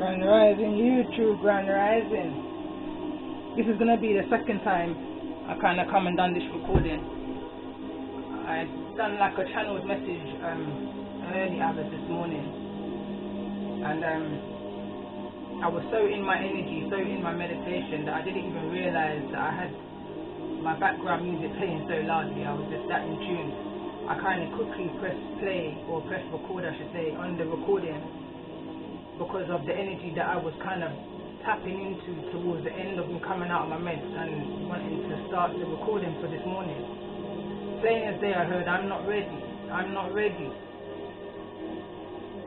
Grand Rising YouTube, Grand Rising. This is gonna be the second time I kind of come and done this recording. I done like a channeled message early hours this morning, and I was so in my energy, so in my meditation that I didn't even realize that I had my background music playing so loudly. I was just that in tune. I kind of quickly pressed play, or pressed record I should say, on the recording because of the energy that I was kind of tapping into towards the end of me coming out of my meds and wanting to start the recording for this morning. Plain as day I heard, I'm not ready, I'm not ready.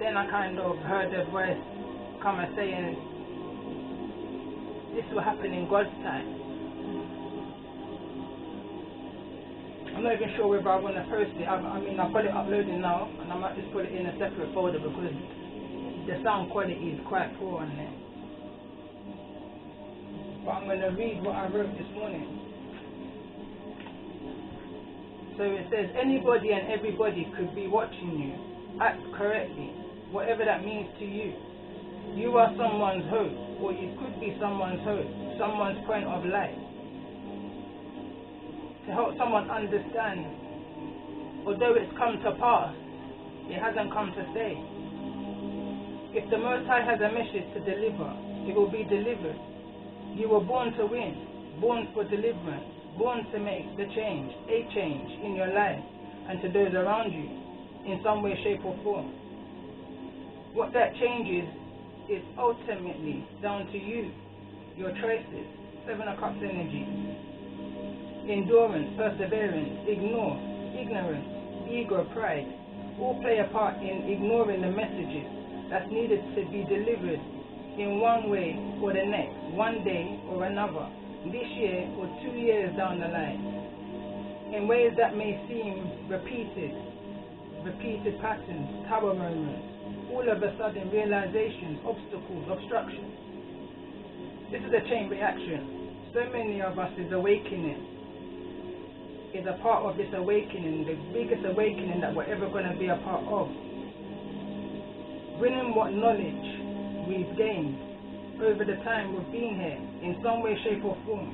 Then I kind of heard a voice come and saying, this will happen in God's time. I'm not even sure whether I want to post it. I mean, I've got it uploading now, and I might just put it in a separate folder because the sound quality is quite poor on there. But I'm going to read what I wrote this morning. So it says, anybody and everybody could be watching you. Act correctly, whatever that means to you. You are someone's hope, or you could be someone's hope, someone's point of light. To help someone understand, although it's come to pass, it hasn't come to stay. If the Most High has a message to deliver, it will be delivered. You were born to win, born for deliverance, born to make the change, a change in your life and to those around you in some way, shape or form. What that change is ultimately down to you, your choices. 7 of Cups energy. Endurance, perseverance, ignore, ignorance, ego, pride, all play a part in ignoring the messages that's needed to be delivered in one way or the next, one day or another, this year or 2 years down the line, in ways that may seem repeated patterns, tower moments, all of a sudden realizations, obstacles, obstructions. This is a chain reaction. So many of us is awakening. Is a part of this awakening, the biggest awakening that we're ever going to be a part of. Bringing what knowledge we've gained over the time we've been here, in some way, shape or form.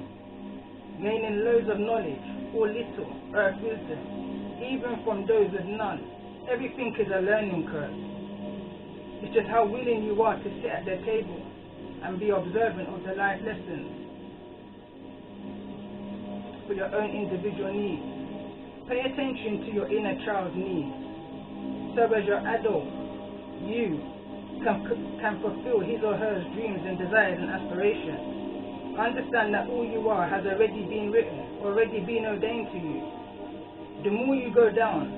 Gaining loads of knowledge, or little, earth wisdom, even from those with none. Everything is a learning curve. It's just how willing you are to sit at the table and be observant of the life lessons for your own individual needs. Pay attention to your inner child's needs. So as your adult, you can fulfill his or her dreams and desires and aspirations. Understand that all you are has already been written, already been ordained to you. The more you go down,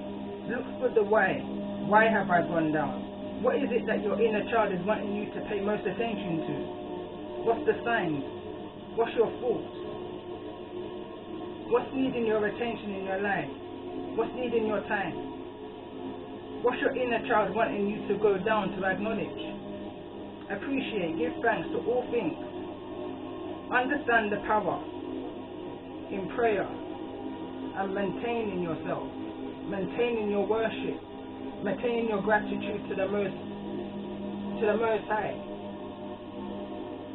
look for the why. Why have I gone down? What is it that your inner child is wanting you to pay most attention to? What's the signs? What's your thoughts? What's needing your attention in your life? What's needing your time? What's your inner child wanting you to go down to acknowledge? Appreciate, give thanks to all things. Understand the power in prayer and maintaining yourself, maintaining your worship, maintaining your gratitude to the Most High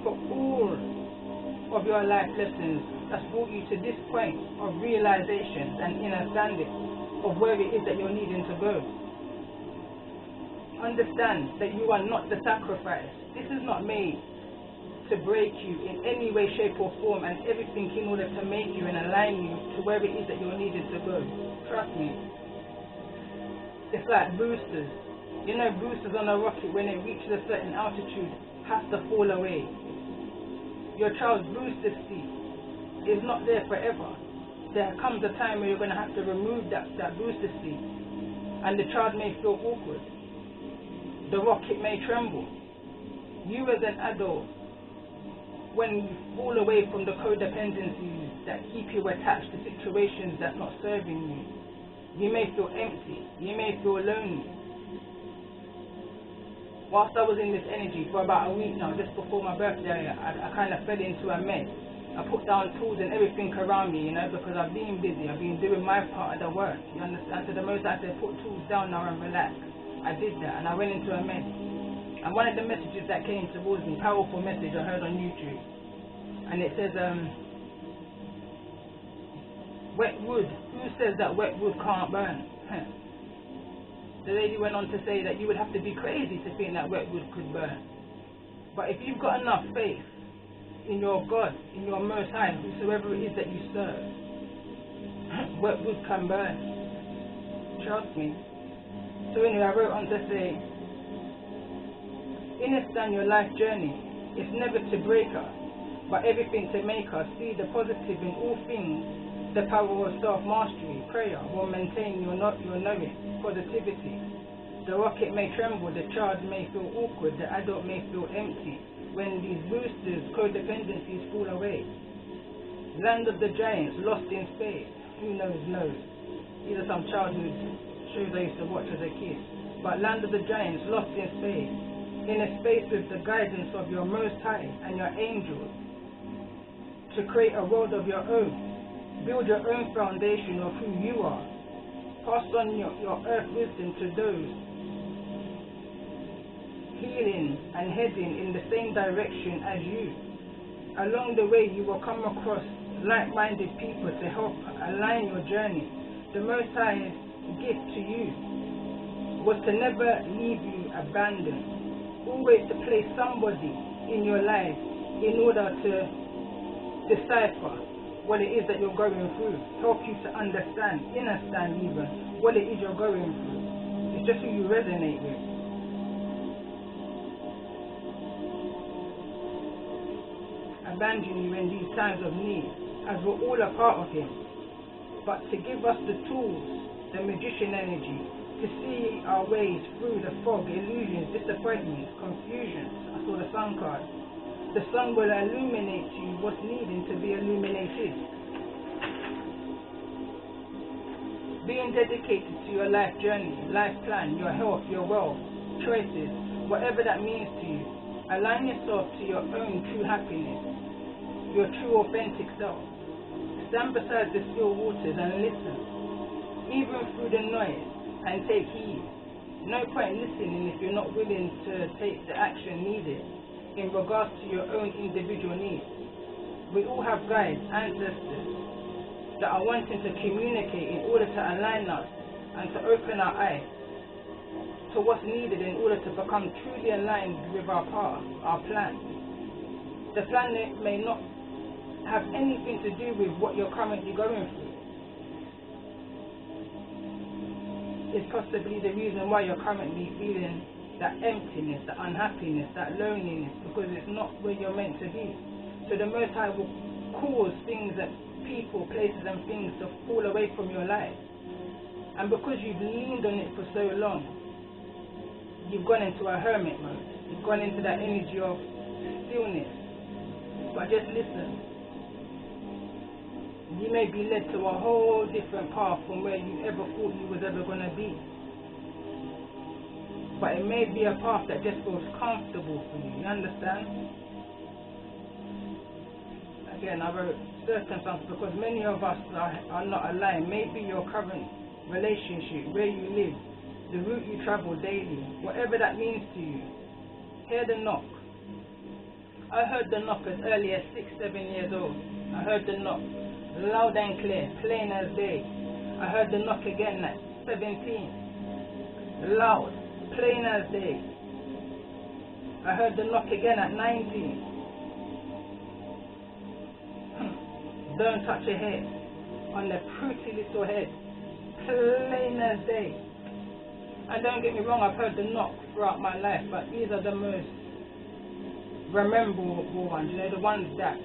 for all of your life lessons that's brought you to this point of realization and understanding of where it is that you're needing to go. Understand that you are not the sacrifice. This is not made to break you in any way, shape or form, and everything in order to make you and align you to where it is that you're needed to go. Trust me. It's like boosters. You know, boosters on a rocket, when it reaches a certain altitude, have to fall away. Your child's booster seat is not there forever. There comes a time where you're going to have to remove that booster seat, and the child may feel awkward. The rocket may tremble. You as an adult, when you fall away from the codependencies that keep you attached to situations that's not serving you, you may feel empty. You may feel lonely. Whilst I was in this energy for about a week now, just before my birthday, I kind of fell into a mess. I put down tools and everything around me, you know, because I've been busy. I've been doing my part of the work. You understand? So the most I said, put tools down now and relax. I did that, and I went into a mess. And one of the messages that came towards me, powerful message I heard on YouTube, and it says, wet wood, who says that wet wood can't burn? The lady went on to say that you would have to be crazy to think that wet wood could burn. But if you've got enough faith in your God, in your Most High, whosoever it is that you serve, wet wood can burn. Trust me. So anyway, I wrote on to say, in it stand your life journey. It's never to break us, but everything to make us see the positive in all things. The power of self-mastery, prayer will maintain your knowing, positivity. The rocket may tremble, the child may feel awkward, the adult may feel empty. When these boosters, codependencies fall away. Land of the giants, lost in space. Who knows? These are some childhood shows I used to watch as a kid. But Land of the Giants, lost in space. In a space with the guidance of your Most High and your angels. To create a world of your own. Build your own foundation of who you are. Pass on your earth wisdom to those healing and heading in the same direction as you. Along the way, you will come across like-minded people to help align your journey. The Most High's gift to you was to never leave you abandoned. Always to place somebody in your life in order to decipher what it is that you're going through, help you to understand, understand even, what it is you're going through. It's just who you resonate with. Abandon you in these times of need, as we're all a part of Him. But to give us the tools, the magician energy, to see our ways through the fog, illusions, disappointments, confusions. I saw the sun card. The sun will illuminate you what's needing to be illuminated. Being dedicated to your life journey, life plan, your health, your wealth, choices, whatever that means to you. Align yourself to your own true happiness, your true authentic self. Stand beside the still waters and listen, even through the noise, and take heed. No point listening if you're not willing to take the action needed in regards to your own individual needs. We all have guides, ancestors that are wanting to communicate in order to align us and to open our eyes to what's needed in order to become truly aligned with our path, our plan. The plan may not have anything to do with what you're currently going through. It's possibly the reason why you're currently feeling that emptiness, that unhappiness, that loneliness, because it's not where you're meant to be. So the Most High will cause things that people, places and things to fall away from your life. And because you've leaned on it for so long, you've gone into a hermit mode. You've gone into that energy of stillness. But just listen. You may be led to a whole different path from where you ever thought you was ever going to be. But it may be a path that just feels comfortable for you. You understand? Again, I wrote circumstances because many of us are not aligned. Maybe your current relationship, where you live, the route you travel daily, whatever that means to you. Hear the knock. I heard the knock as early as 6-7 years old. I heard the knock loud and clear, plain as day. I heard the knock again at 17, loud, plain as day. I heard the knock again at 19. Don't touch your head, on the pretty little head, plain as day. And don't get me wrong, I've heard the knock throughout my life, but these are the most rememberable ones, you know, the ones that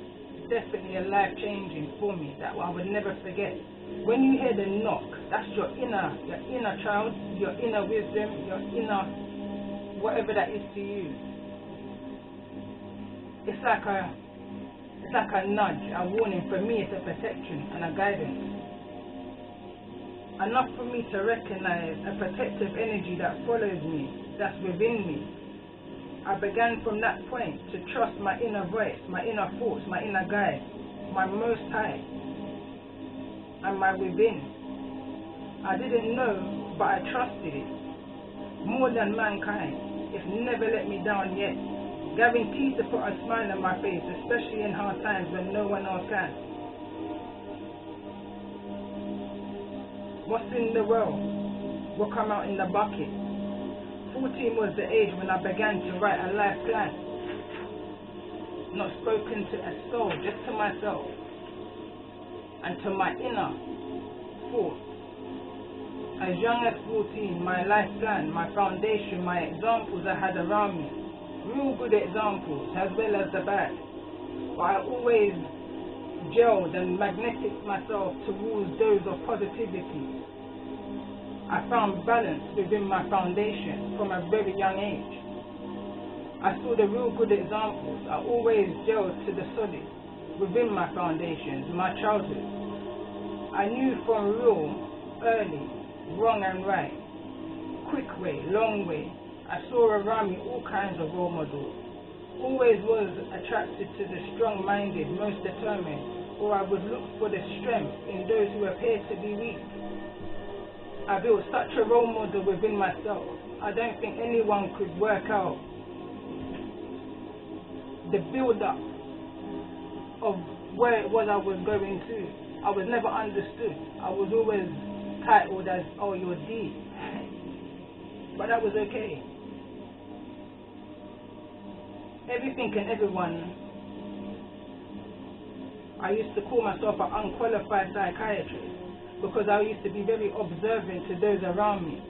definitely are life-changing for me, that I would never forget. When you hear the knock, that's your inner child, your inner wisdom, your inner whatever that is to you. It's like a nudge, a warning. For me, it's a protection and a guidance. Enough for me to recognize a protective energy that follows me, that's within me. I began from that point to trust my inner voice, my inner thoughts, my inner guide, my Most High, and my within. I didn't know, but I trusted it more than mankind. if never let me down yet. Guaranteed to put a smile on my face, especially in hard times when no one else can. What's in the well will come out in the bucket. 14 was the age when I began to write a life plan. Not spoken to a soul, just to myself and to my inner thoughts. As young as 14, my life plan, my foundation, my examples I had around me, real good examples as well as the bad. But I always gelled and magnetic myself towards those of positivity. I found balance within my foundation from a very young age. I saw the real good examples. I always gelled to the solid within my foundations, my childhood. I knew from real, early, wrong and right, quick way, long way. I saw around me all kinds of role models. Always was attracted to the strong-minded, most determined, or I would look for the strength in those who appeared to be weak. I built such a role model within myself. I don't think anyone could work out the build-up of where it was I was going to. I was never understood. I was always titled as, oh, you're deep. But that was okay. Everything and everyone. I used to call myself an unqualified psychiatrist because I used to be very observant to those around me,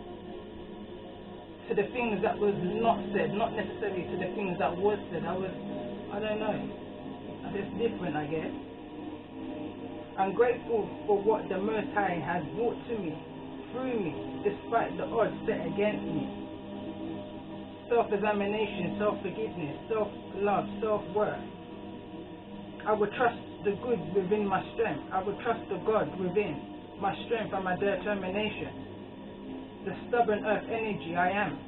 to the things that was not said, not necessarily to the things that was said. I don't know, it's different, I guess. I'm grateful for what the Most High has brought to me, through me, despite the odds set against me. Self-examination, self-forgiveness, self-love, self-worth. I would trust the good within my strength. I would trust the God within my strength and my determination. The stubborn earth energy I am.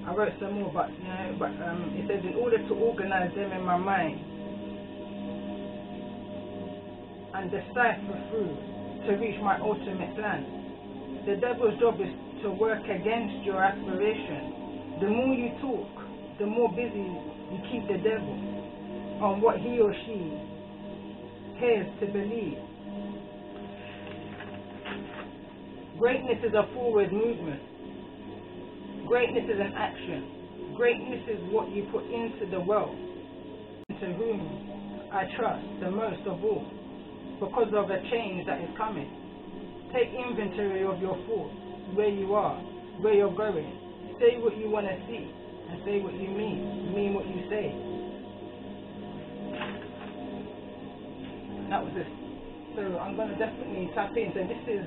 I wrote some more, but it says, in order to organize them in my mind and decipher through to reach my ultimate plan. The devil's job is to work against your aspiration. The more you talk, the more busy you keep the devil on what he or she cares to believe. Greatness is a forward movement. Greatness is an action. Greatness is what you put into the world. To whom I trust the most of all, because of the change that is coming. Take inventory of your thoughts, where you are, where you're going. Say what you want to see, and say what you mean what you say. That was it. So I'm going to definitely tap in. So this is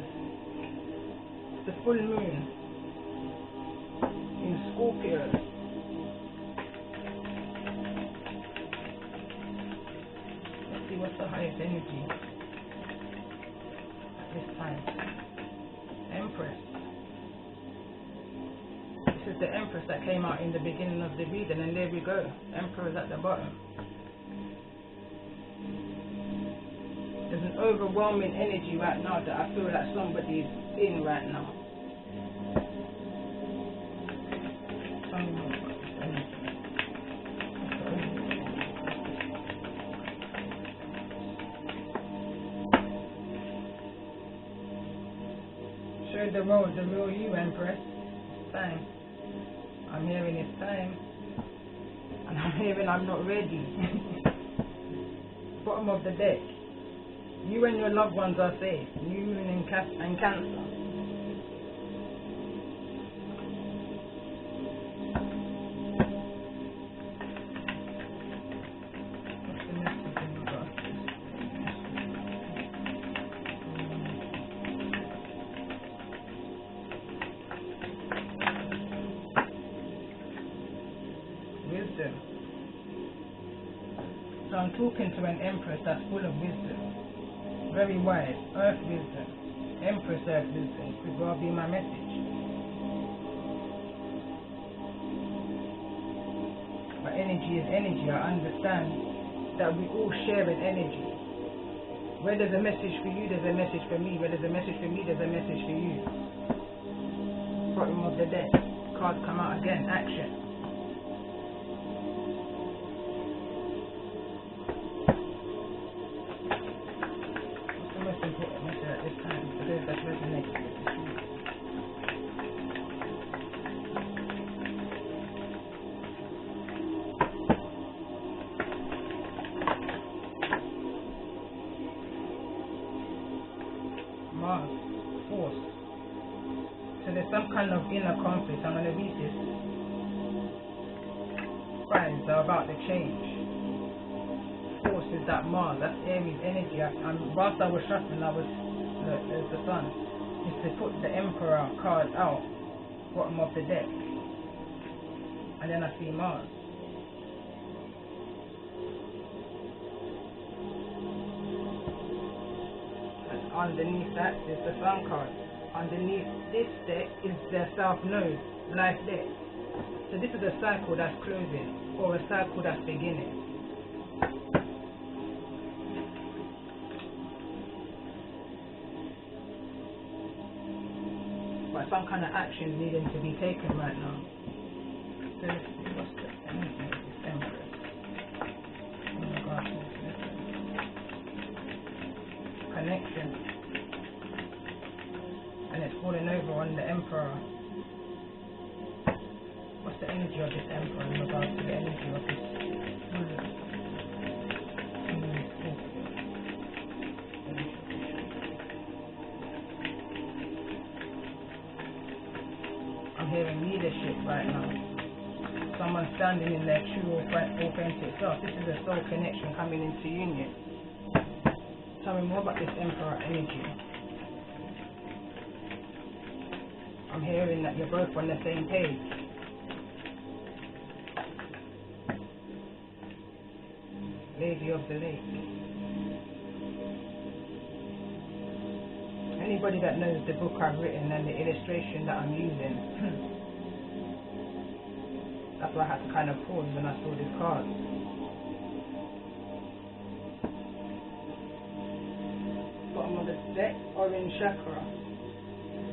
the full moon in Scorpio. Let's see what's the highest energy at this time. Empress. This is the Empress that came out in the beginning of the reading, and there we go. Emperor's at the bottom. There's an overwhelming energy right now that I feel like somebody's in right now. Show the real you, Empress. It's time. I'm hearing it's time. And I'm hearing I'm not ready. Bottom of the deck. You and your loved ones are safe. New moon and Cancer. Wisdom. So I'm talking to an Empress that's full of wisdom. Very wise, earth wisdom, Empress earth wisdom, could well be my message. But energy is energy. I understand that we all share an energy. Where there's a message for you, there's a message for me. Where there's a message for me, there's a message for you. Bottom of the deck. Cards come out again. Action. What's the most important message at this time? For those that resonate with this. Mars, force. So there's some kind of inner conflict. I'm going to read this. Signs are about to change. Force is that Mars, that's Aries energy. Whilst I was shuffling, there's the sun. Is to put the Emperor card out, bottom of the deck. And then I see Mars. Underneath that is the Sun card. Underneath this deck is their South Node, life deck. So this is a cycle that's closing, or a cycle that's beginning. But some kind of action needing to be taken right now. So what's the energy of this Empress? Oh my gosh, connection, and it's falling over on the Emperor. What's the energy of this Emperor in regards to the energy of this I'm hearing leadership right now. Someone standing in their true authentic self. This is a soul connection coming into union. Tell me more about this Emperor energy. I'm hearing that you're both on the same page. Lady of the Lake. Anybody that knows the book I've written and the illustration that I'm using, that's why I had to kind of pause when I saw this card. Bottom of the deck, orange chakra,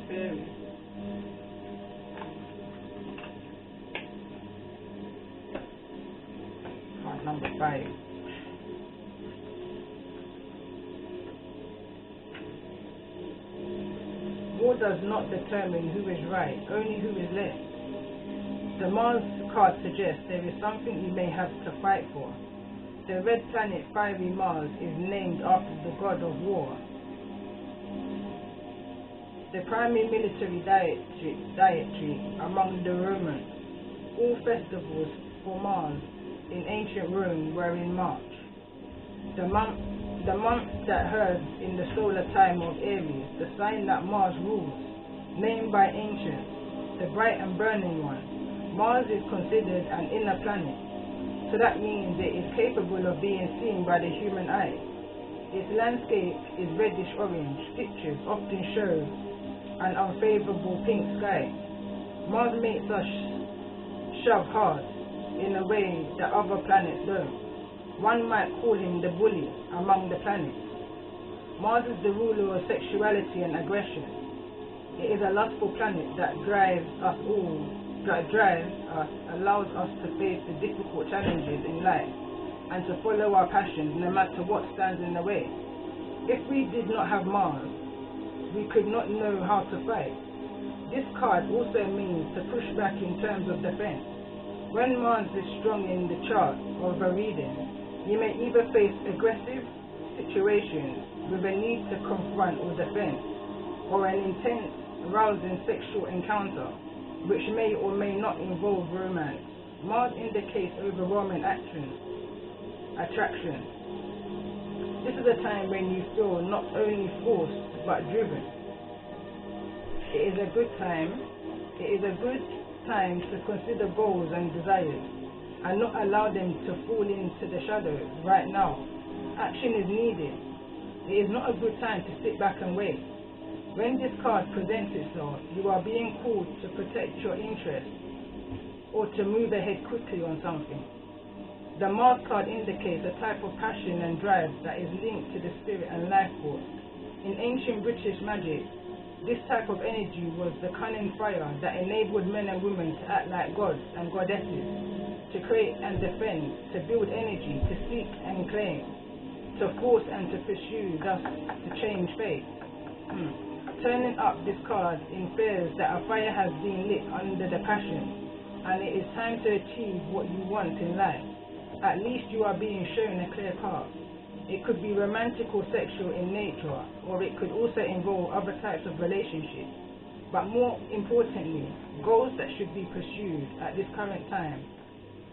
fairy. Card number 5. War does not determine who is right, only who is left. The Mars card suggests there is something you may have to fight for. The red planet fiery Mars is named after the god of war. The primary military dietary among the Romans. All festivals for Mars in ancient Rome were in March. The month that herds in the solar time of Aries, the sign that Mars rules, named by ancients, the bright and burning one. Mars is considered an inner planet, so that means it is capable of being seen by the human eye. Its landscape is reddish-orange. Pictures often show an unfavorable pink sky. Mars makes us shove hard in a way that other planets don't. One might call him the bully among the planets. Mars is the ruler of sexuality and aggression. It is a lustful planet that allows us to face the difficult challenges in life and to follow our passions no matter what stands in the way. If we did not have Mars, we could not know how to fight. This card also means to push back in terms of defense. When Mars is strong in the chart of a reading, you may either face aggressive situations with a need to confront or defend, or an intense, rousing sexual encounter, which may or may not involve romance. Mars indicates overwhelming attraction. This is a time when you feel not only forced but driven. It is a good time to consider goals and desires, and not allow them to fall into the shadows right now. Action is needed. It is not a good time to sit back and wait. When this card presents itself, you are being called to protect your interests or to move ahead quickly on something. The Mars card indicates a type of passion and drive that is linked to the spirit and life force. In ancient British magic, This type of energy was the cunning fire that enabled men and women to act like gods and goddesses, to create and defend, to build energy, to seek and claim, to force and to pursue, thus to change fate. Turning up this card infers that a fire has been lit under the passion, and it is time to achieve what you want in life. At least you are being shown a clear path. It could be romantic or sexual in nature, or it could also involve other types of relationships. But more importantly, goals that should be pursued at this current time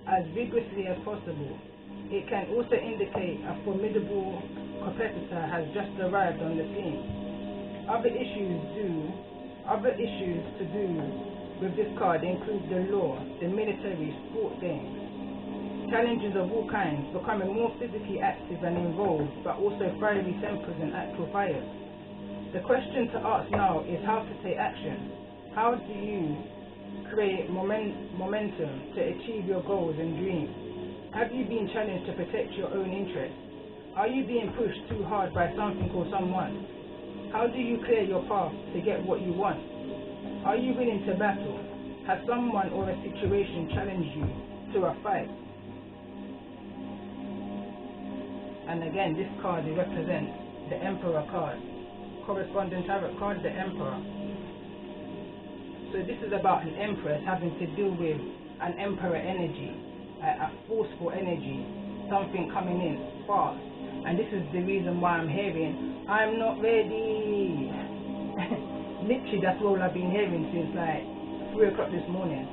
as vigorously as possible. It can also indicate a formidable competitor has just arrived on the scene. Other issues to do with this card include the law, the military, sport games, challenges of all kinds, becoming more physically active and involved, but also fiery tempers and actual fires. The question to ask now is how to take action. How do you create momentum to achieve your goals and dreams? Have you been challenged to protect your own interests? Are you being pushed too hard by something or someone? How do you clear your path to get what you want? Are you willing to battle? Has someone or a situation challenged you to a fight? And again, this card represents the Emperor card. Corresponding tarot card, the Emperor. So this is about an Empress having to deal with an Emperor energy, a forceful energy, something coming in fast. And this is the reason why I'm hearing, I'm not ready. Literally, that's all I've been hearing since like 3 o'clock this morning.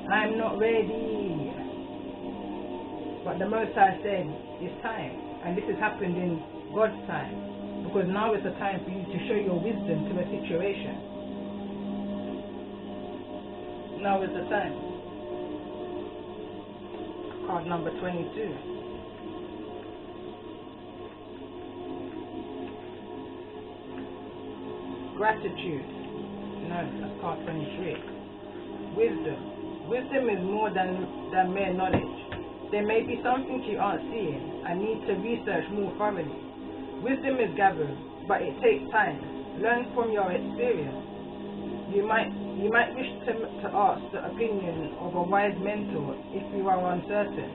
I'm not ready. But the Most High said, it's time. And this has happened in God's time, because now is the time for you to show your wisdom to a situation. Now is the time. Card number 22. Gratitude. No, that's card 23. Wisdom. Wisdom is more than mere knowledge. There may be something you aren't seeing and need to research more thoroughly. Wisdom is gathered, but it takes time. Learn from your experience. You might wish to ask the opinion of a wise mentor if you are uncertain.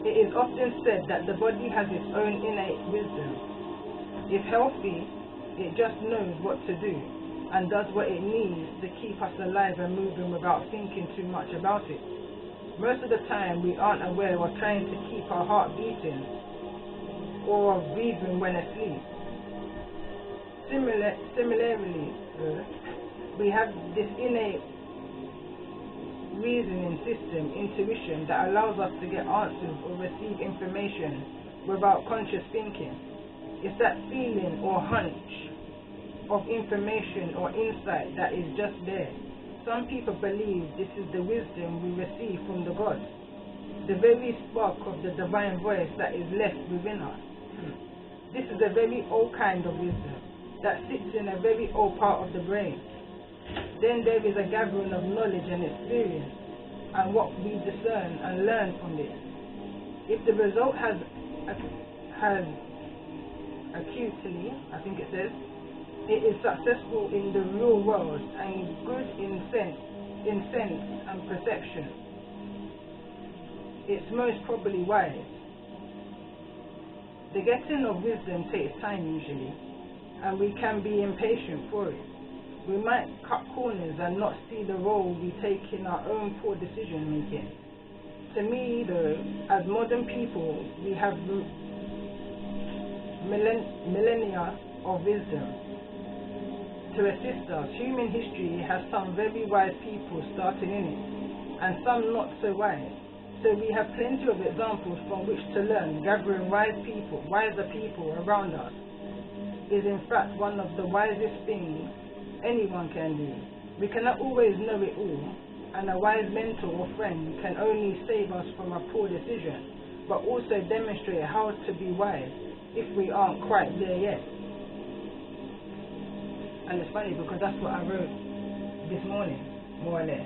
It is often said that the body has its own innate wisdom. If healthy, it just knows what to do and does what it needs to keep us alive and moving without thinking too much about it. Most of the time, we aren't aware of trying to keep our heart beating or of breathing when asleep. Similarly, we have this innate reasoning system, intuition, that allows us to get answers or receive information without conscious thinking. It's that feeling or hunch of information or insight that is just there. Some people believe this is the wisdom we receive from the gods, the very spark of the divine voice that is left within us. This is a very old kind of wisdom that sits in a very old part of the brain. Then there is a gathering of knowledge and experience and what we discern and learn from this. If the result has acutely, I think it says, it is successful in the real world and good in sense and perception, it's most probably wise. The getting of wisdom takes time usually, and we can be impatient for it. We might cut corners and not see the role we take in our own poor decision making. To me though, as modern people, we have millennia of wisdom to assist us. Human history has some very wise people starting in it, and some not so wise. So we have plenty of examples from which to learn. Gathering wiser people around us is in fact one of the wisest things anyone can do. We cannot always know it all, and a wise mentor or friend can only save us from a poor decision, but also demonstrate how to be wise if we aren't quite there yet. And it's funny because that's what I wrote this morning, more or less.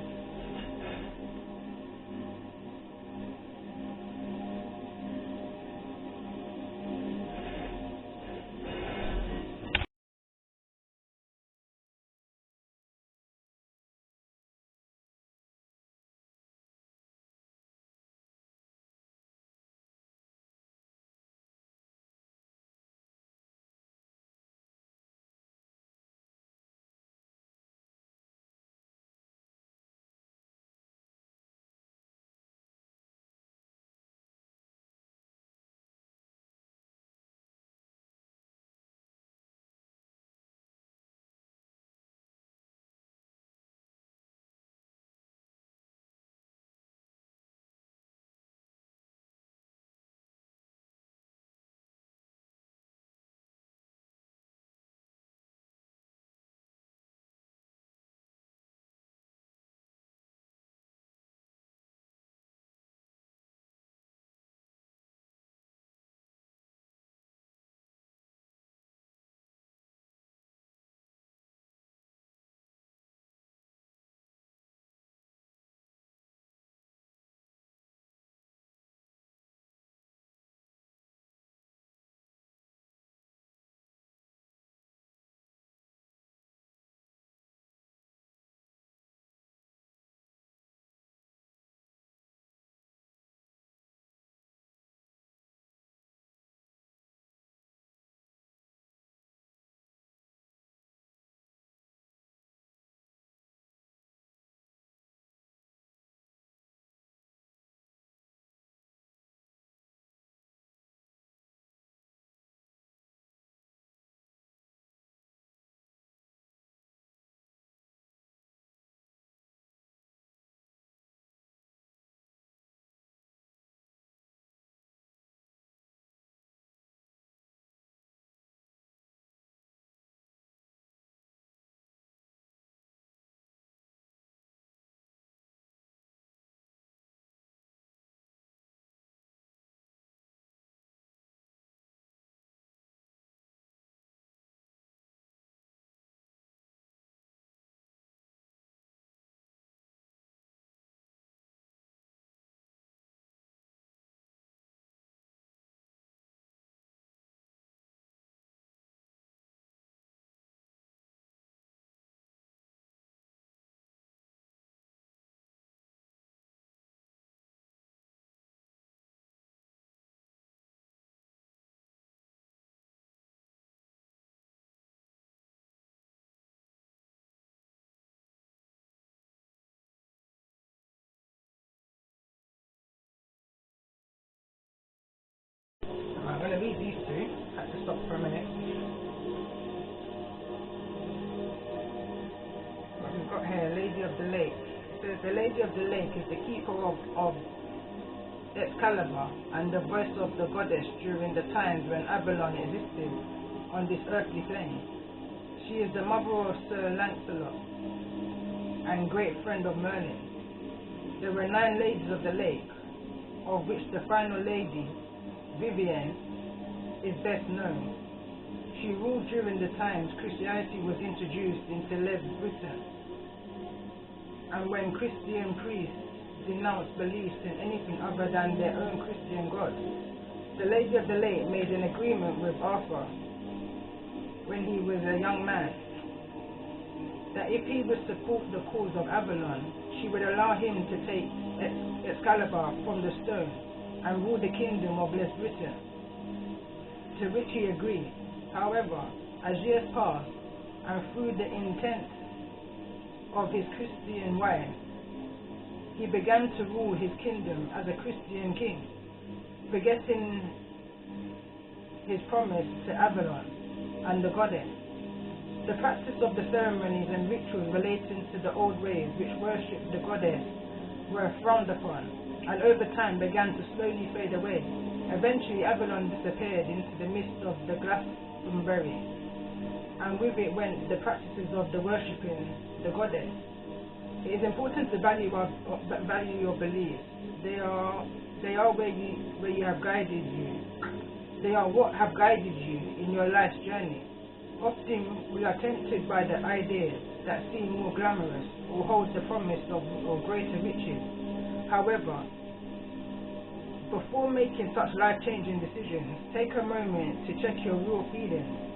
going to read these two. Had to stop for a minute. What we've got here, Lady of the Lake. It says the Lady of the Lake is the keeper of Excalibur and the voice of the goddess during the times when Avalon existed on this earthly plane. She is the mother of Sir Lancelot and great friend of Merlin. There were 9 ladies of the lake, of which the final lady, Vivienne, is best known. She ruled during the times Christianity was introduced into Britain, and when Christian priests denounced beliefs in anything other than their own Christian God. The Lady of the Lake made an agreement with Arthur when he was a young man, that if he would support the cause of Avalon, she would allow him to take Excalibur from the stone and rule the kingdom of Britain, to which he agreed. However, as years passed, and through the intent of his Christian wife, he began to rule his kingdom as a Christian king, forgetting his promise to Avalon and the goddess. The practice of the ceremonies and rituals relating to the old ways which worshipped the goddess were frowned upon, and over time began to slowly fade away. Eventually Avalon disappeared into the midst of the Glastonbury, and with it went the practices of the worshipping the goddess. It is important to value your beliefs. They are where you have guided you. They are what have guided you in your life's journey. Often we are tempted by the ideas that seem more glamorous or hold the promise of greater riches. However, before making such life-changing decisions, take a moment to check your real feelings.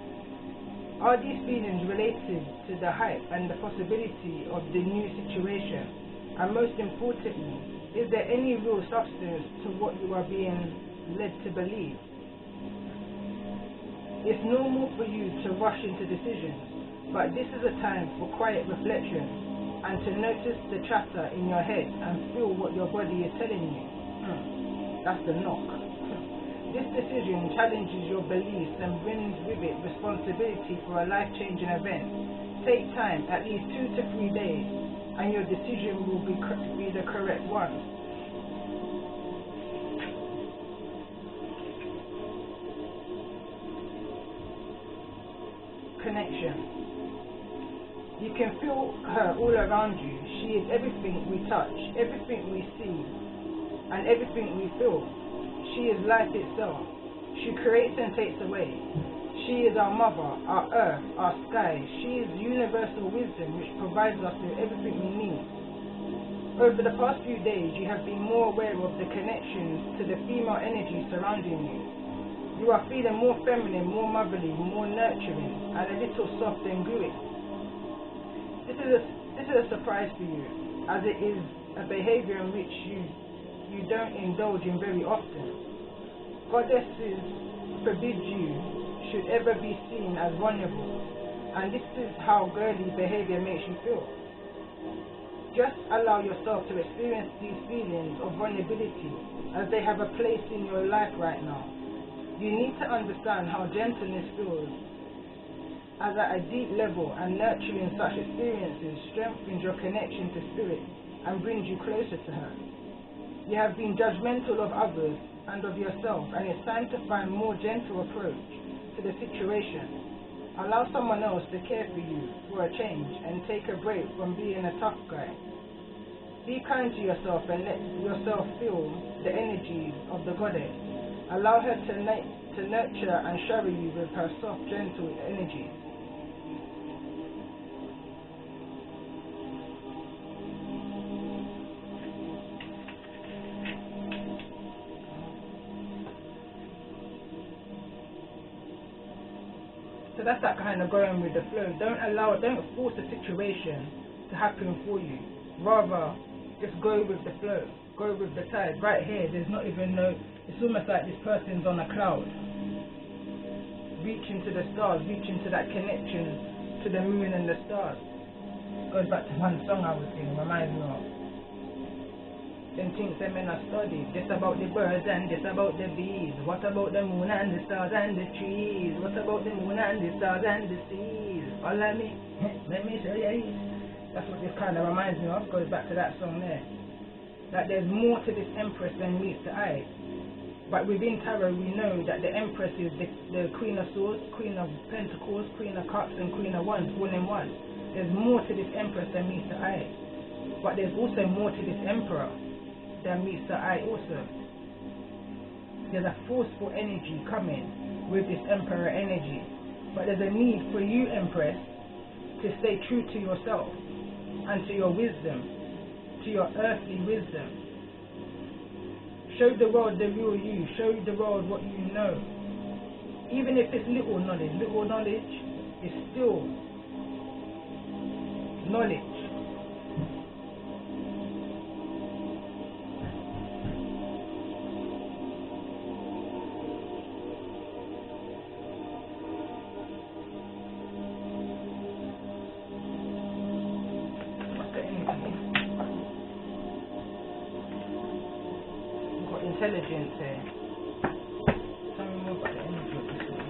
Are these feelings related to the hype and the possibility of the new situation? And most importantly, is there any real substance to what you are being led to believe? It's normal for you to rush into decisions, but this is a time for quiet reflection and to notice the chatter in your head and feel what your body is telling you. That's the knock. This decision challenges your beliefs and brings with it responsibility for a life-changing event. Take time, at least 2 to 3 days, and your decision will be the correct one. Connection. You can feel her all around you. She is everything we touch, everything we see, and everything we feel. She is life itself. She creates and takes away. She is our mother, our earth, our sky. She is universal wisdom which provides us with everything we need. Over the past few days, you have been more aware of the connections to the female energy surrounding you. You are feeling more feminine, more motherly, more nurturing, and a little soft and gooey. This is a surprise for you, as it is a behavior in which you don't indulge in very often. Goddesses forbid you should ever be seen as vulnerable, and this is how girly behavior makes you feel. Just allow yourself to experience these feelings of vulnerability, as they have a place in your life right now. You need to understand how gentleness feels, as at a deep level, and nurturing such experiences strengthens your connection to spirit and brings you closer to her. You have been judgmental of others and of yourself, and it's time to find a more gentle approach to the situation. Allow someone else to care for you for a change and take a break from being a tough guy. Be kind to yourself and let yourself feel the energies of the goddess. Allow her to nurture and shower you with her soft, gentle energy. So that's that kind of going with the flow. Don't force the situation to happen for you. Rather, just go with the flow. Go with the tide. Right here, there's not even it's almost like this person's on a cloud. Reaching to the stars, reaching to that connection to the moon and the stars. Goes back to one song I was singing, reminds me of. Them things them men are studied. This about the birds and this about the bees. What about the moon and the stars and the trees? What about the moon and the stars and the seas? Follow me, let me show you. That's what this kind of reminds me of. Goes back to that song there. That there's more to this empress than meets the eye. But within tarot we know that the empress is the queen of swords, queen of pentacles, queen of cups and queen of wands, all in one. There's more to this empress than meets the eye. But there's also more to this emperor than meets the eye also. There's a forceful energy coming with this emperor energy. But there's a need for you, empress, to stay true to yourself and to your wisdom, to your earthly wisdom. Show the world the real you. Show the world what you know. Even if it's little knowledge is still knowledge. Intelligence here. Tell me more about the energy of this one.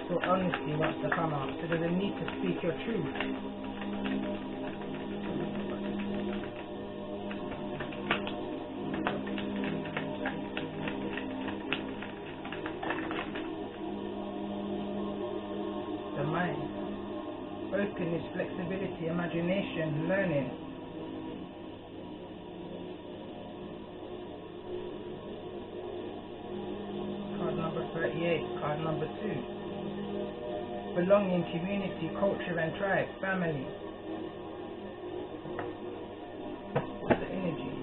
So honesty wants to come out. So there's a need to speak your truth. Openness, flexibility, imagination, learning. Card number 38, card number 2. Belonging, community, culture and tribe, family. What's the energy?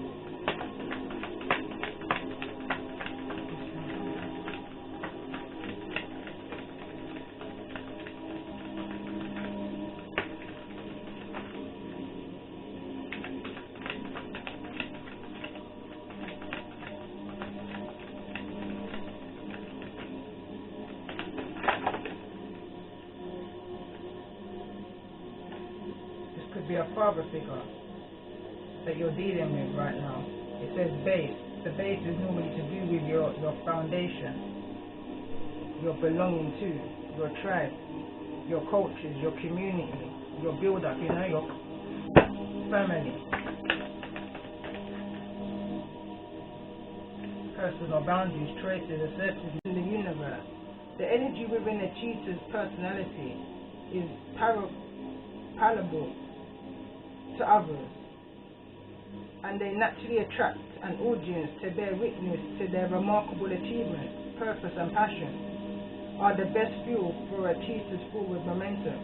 Be a father figure that you're dealing with right now. It says base. The base is normally to do with your foundation, your belonging to, your tribe, your cultures, your community, your build-up, your family. Personal boundaries, choices, assertiveness in the universe. The energy within a cheater's personality is palatable to others, and they naturally attract an audience to bear witness to their remarkable achievements. Purpose and passion are the best fuel for a cheater's forward momentum.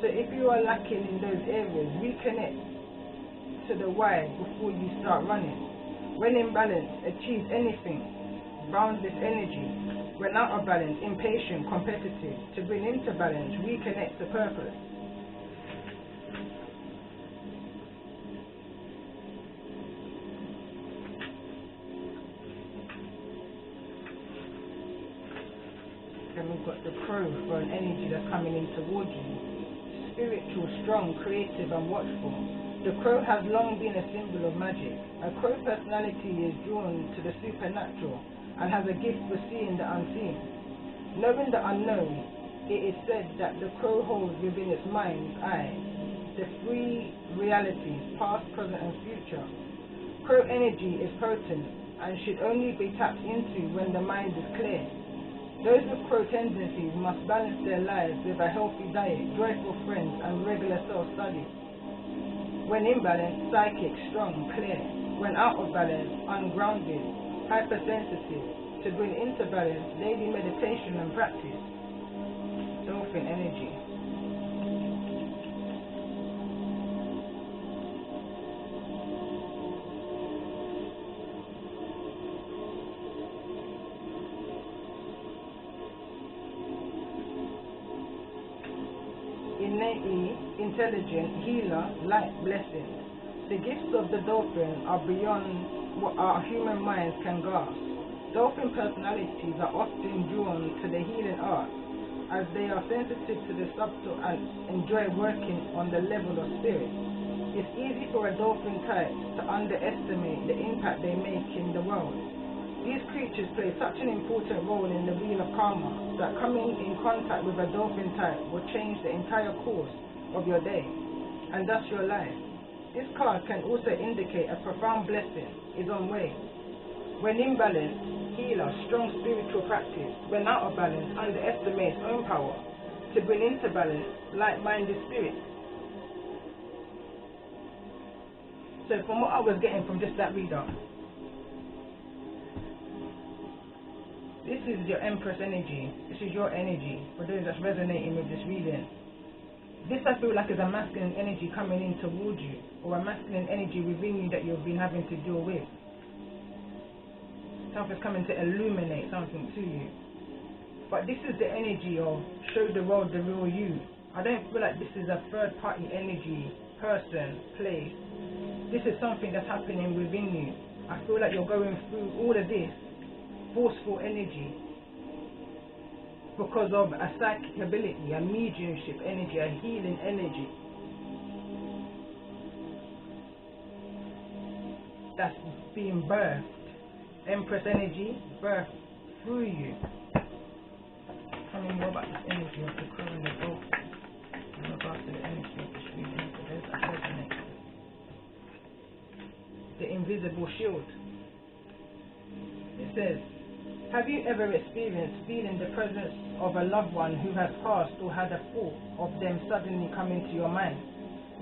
So if you are lacking in those areas, reconnect to the why before you start running. When in balance, achieve anything. Boundless energy. When out of balance, impatient, competitive. To bring into balance, reconnect to purpose. Then we've got the crow for an energy that's coming in towards you. Spiritual, strong, creative and watchful. The crow has long been a symbol of magic. A crow personality is drawn to the supernatural and has a gift for seeing the unseen. Knowing the unknown, it is said that the crow holds within its mind's eye the three realities, past, present and future. Crow energy is potent and should only be tapped into when the mind is clear. Those with crow tendencies must balance their lives with a healthy diet, joyful friends, and regular self-study. When in balance, psychic, strong, clear. When out of balance, ungrounded, hypersensitive. To bring into balance, daily meditation and practice. Dolphin energy. Innately intelligent, healer, light, blessing. The gifts of the dolphin are beyond what our human minds can grasp. Dolphin personalities are often drawn to the healing art, as they are sensitive to the subtle and enjoy working on the level of spirit. It's easy for a dolphin type to underestimate the impact they make in the world. These creatures play such an important role in the wheel of karma that coming in contact with a dolphin type will change the entire course of your day, and thus your life. This card can also indicate a profound blessing is on way. When in balance, healer, strong spiritual practice. When out of balance, underestimates own power to bring into balance like-minded spirits. So from what I was getting from just that reader, this is your Empress energy. This is your energy for those that's resonating with this reading. This I feel like is a masculine energy coming in towards you, or a masculine energy within you that you've been having to deal with. Something's coming to illuminate something to you. But this is the energy of show the world the real you. I don't feel like this is a third party energy, person, place. This is something that's happening within you. I feel like you're going through all of this forceful energy because of a psychic ability, a mediumship energy, a healing energy that's being birthed. Empress energy birthed through you. Tell me more about this energy of the crow and the dolphin in regards to the energy of this reading for those that resonate. The invisible shield. It says, have you ever experienced feeling the presence of a loved one who has passed, or had a thought of them suddenly coming to your mind,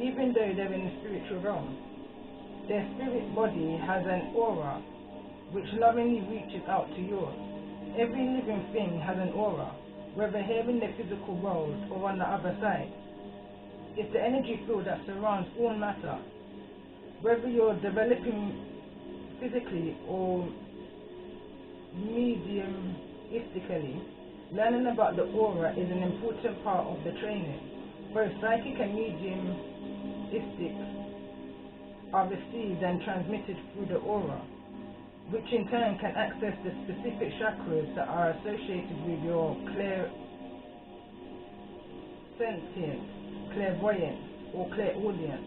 even though they're in the spiritual realm? Their spirit body has an aura which lovingly reaches out to yours. Every living thing has an aura, whether here in the physical world or on the other side. It's the energy field that surrounds all matter. Whether you're developing physically or mediumistically, learning about the aura is an important part of the training. Both psychic and mediumistic are received and transmitted through the aura, which in turn can access the specific chakras that are associated with your clairsentience, clairvoyance, or clairaudience.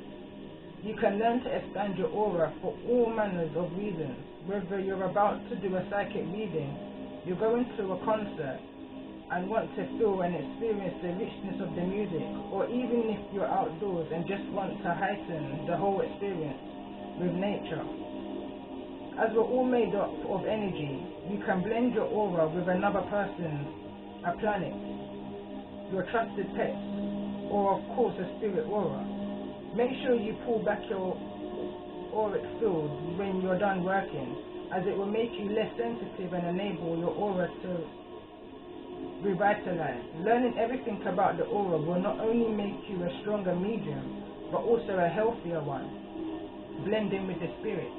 You can learn to expand your aura for all manners of reasons. Whether you're about to do a psychic reading, you're going to a concert and want to feel and experience the richness of the music, or even if you're outdoors and just want to heighten the whole experience with nature. As we're all made up of energy, you can blend your aura with another person's, a planet, your trusted pet, or of course a spirit aura. Make sure you pull back your auric field when you're done working, as it will make you less sensitive and enable your aura to revitalize. Learning everything about the aura will not only make you a stronger medium, but also a healthier one, blending with the spirit.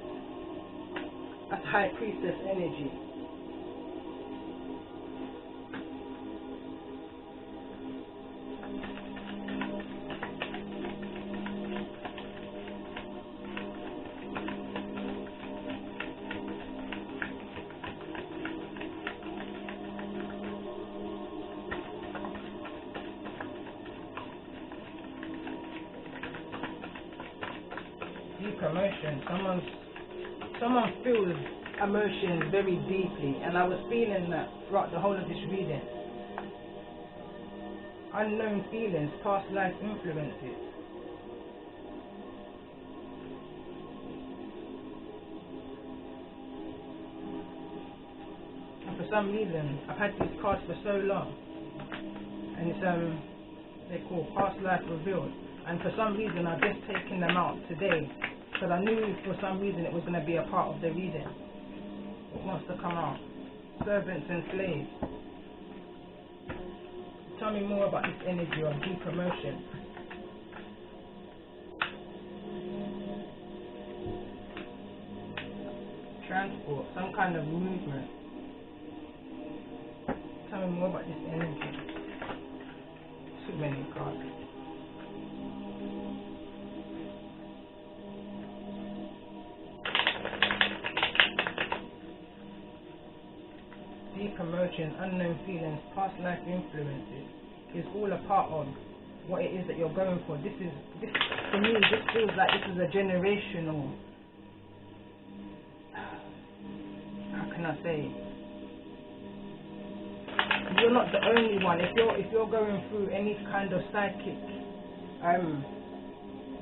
That's High Priestess energy. Deep emotion. Someone feels emotions very deeply, and I was feeling that throughout the whole of this reading. Unknown feelings, past life influences. And for some reason, I've had these cards for so long, and it's they're called past life revealed. And for some reason, I've just taken them out today, because I knew for some reason it was going to be a part of the reading. It wants to come out. Servants and slaves. Tell me more about this energy of deep emotion. Transport, some kind of movement. Tell me more about this energy. Too many cards. emotions, unknown feelings, past life influences is all a part of what it is that you're going for. This for me, this feels like this is a generational, how can I say, you're not the only one. If you're going through any kind of psychic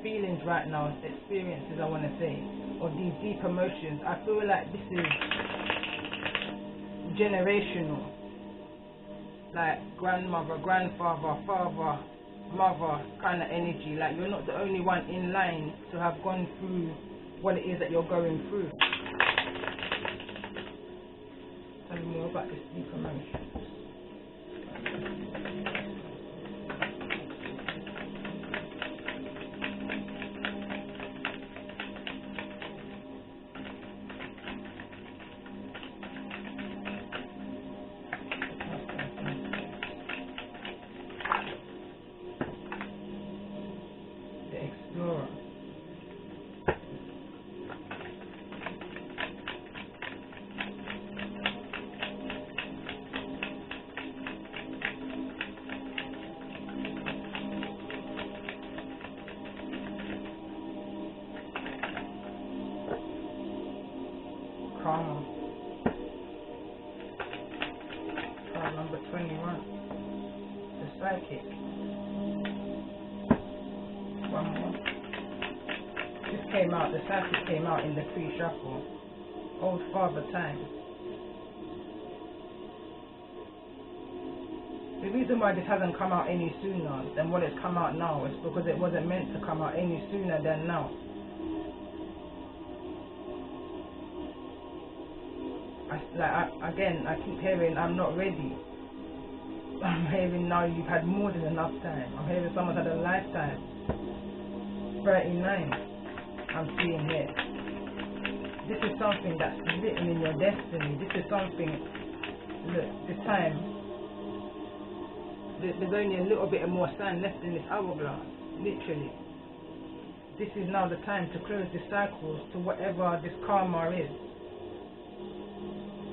feelings right now, experiences I want to say, or these deep emotions, I feel like this is generational, like grandmother, grandfather, father, mother kind of energy. Like you're not the only one in line to have gone through what it is that you're going through. Tell me more about this deep emotion. Card number 21. The psychic. One more. This came out, the psychic came out in the pre-shuffle. Old Father Time. The reason why this hasn't come out any sooner than what it's come out now is because it wasn't meant to come out any sooner than now. Again, I keep hearing I'm not ready. I'm hearing now you've had more than enough time. I'm hearing someone's had a lifetime. 39, I'm seeing here. This is something that's written in your destiny. This is something, look, the time, there's only a little bit of more sand left in this hourglass, literally. This is now the time to close the cycles to whatever this karma is.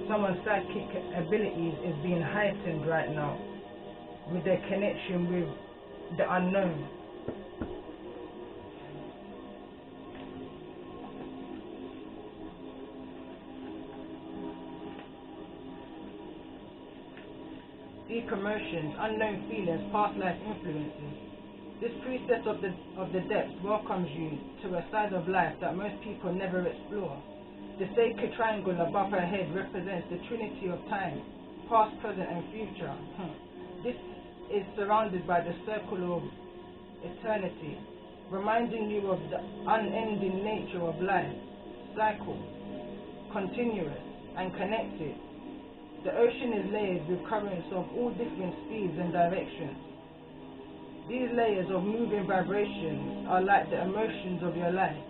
Someone's psychic abilities is being heightened right now with their connection with the unknown. Deep emotions, unknown feelings, past life influences. This priestess of the depths welcomes you to a side of life that most people never explore. The sacred triangle above her head represents the trinity of time, past, present and future. This is surrounded by the circle of eternity, reminding you of the unending nature of life, cycle, continuous and connected. The ocean is layered with currents of all different speeds and directions. These layers of moving vibrations are like the emotions of your life.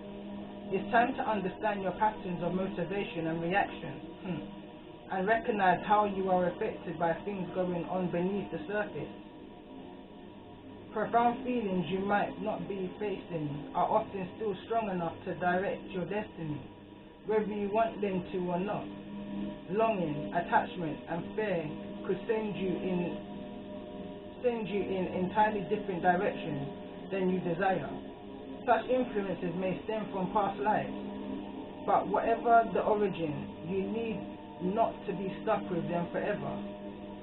It's time to understand your patterns of motivation and reaction, and recognize how you are affected by things going on beneath the surface. Profound feelings you might not be facing are often still strong enough to direct your destiny, whether you want them to or not. Longing, attachment, and fear could send you in entirely different directions than you desire. Such influences may stem from past lives, but whatever the origin, you need not to be stuck with them forever.